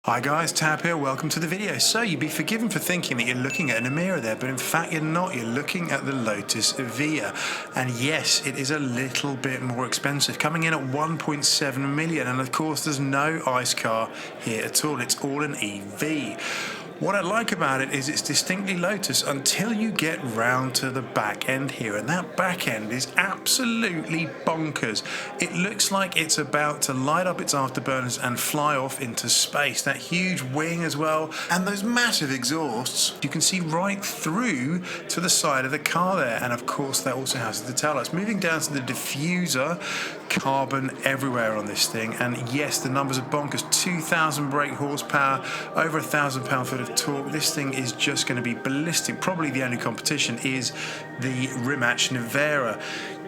Hi guys, Tab here, welcome to the video. So you'd be forgiven for thinking that you're looking at an Emira there, but in fact you're not, you're looking at the Lotus Evija. And yes, it is a little bit more expensive, coming in at 1.7 million, and of course there's no ICE car here at all, it's all an EV. What I like about it is it's distinctly Lotus until you get round to the back end here, and that back end is absolutely bonkers. It looks like it's about to light up its afterburners and fly off into space. That huge wing as well, and those massive exhausts you can see right through to the side of the car there, and of course that also has the tail lights. Moving down to the diffuser, carbon everywhere on this thing, and yes, the numbers are bonkers. 2,000 brake horsepower, over 1,000 pound-foot of torque. This thing is just going to be ballistic. Probably the only competition is the Rimac Nevera.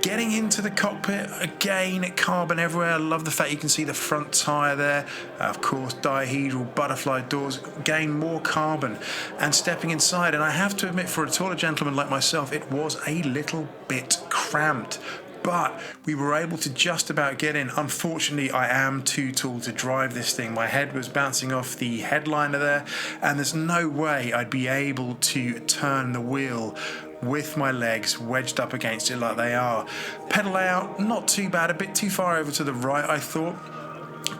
Getting into the cockpit, again, carbon everywhere. I love the fact you can see the front tyre there. Of course, dihedral butterfly doors, again, more carbon. And stepping inside, and I have to admit, for a taller gentleman like myself, it was a little bit cramped. But we were able to just about get in. Unfortunately, I am too tall to drive this thing. My head was bouncing off the headliner there, and there's no way I'd be able to turn the wheel with my legs wedged up against it like they are. Pedal layout, not too bad, a bit too far over to the right, I thought.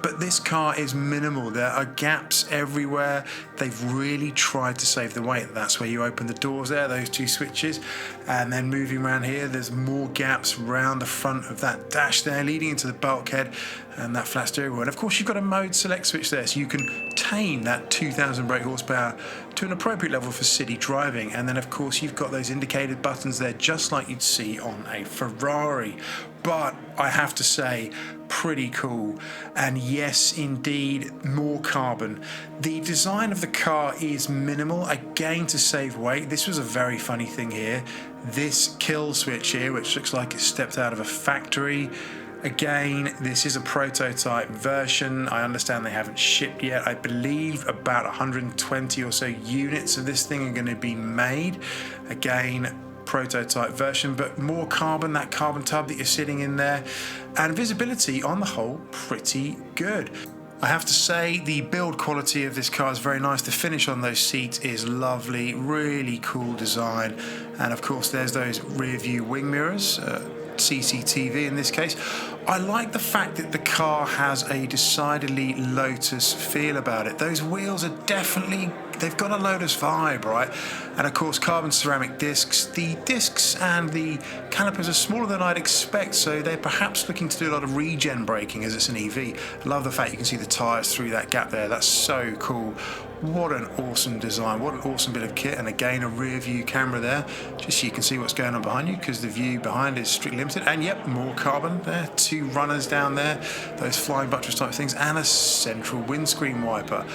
But this car is minimal. There are gaps everywhere. They've really tried to save the weight. That's where you open the doors there, those two switches. And then moving around here, there's more gaps around the front of that dash there, leading into the bulkhead and that flat steering wheel. And of course, you've got a mode select switch there, so you can tame that 2,000 brake horsepower to an appropriate level for city driving. And then of course, you've got those indicated buttons there, just like you'd see on a Ferrari. But I have to say, pretty cool. And yes, indeed, more carbon. The design of the car is minimal, again to save weight. This was a very funny thing here. This kill switch here, which looks like it stepped out of a factory. Again, this is a prototype version. I understand they haven't shipped yet. I believe about 120 or so units of this thing are going to be made. Again, prototype version, but more carbon, that carbon tub that you're sitting in there, and visibility on the whole pretty good. I have to say the build quality of this car is very nice. The finish on those seats is lovely, really cool design, and of course there's those rear view wing mirrors, CCTV in this case. I like the fact that the car has a decidedly Lotus feel about it. Those wheels are definitely, they've got a Lotus vibe, right? And of course, carbon ceramic discs. The discs and the calipers are smaller than I'd expect, so they're perhaps looking to do a lot of regen braking as it's an EV. I love the fact you can see the tyres through that gap there. That's so cool. What an awesome design, what an awesome bit of kit, and again a rear view camera there, just so you can see what's going on behind you, because the view behind is strictly limited. And yep, more carbon there, two runners down there, those flying buttress type things, and a central windscreen wiper.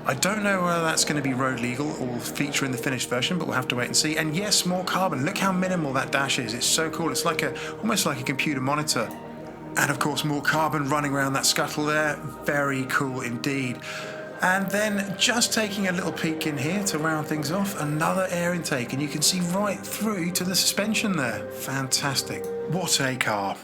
I don't know whether that's going to be road legal or feature in the finished version, but we'll have to wait and see. And yes, more carbon. Look how minimal that dash is. It's so cool. It's like almost like a computer monitor. And of course, more carbon running around that scuttle there. Very cool indeed. And then just taking a little peek in here to round things off, another air intake, and you can see right through to the suspension there. Fantastic. What a car.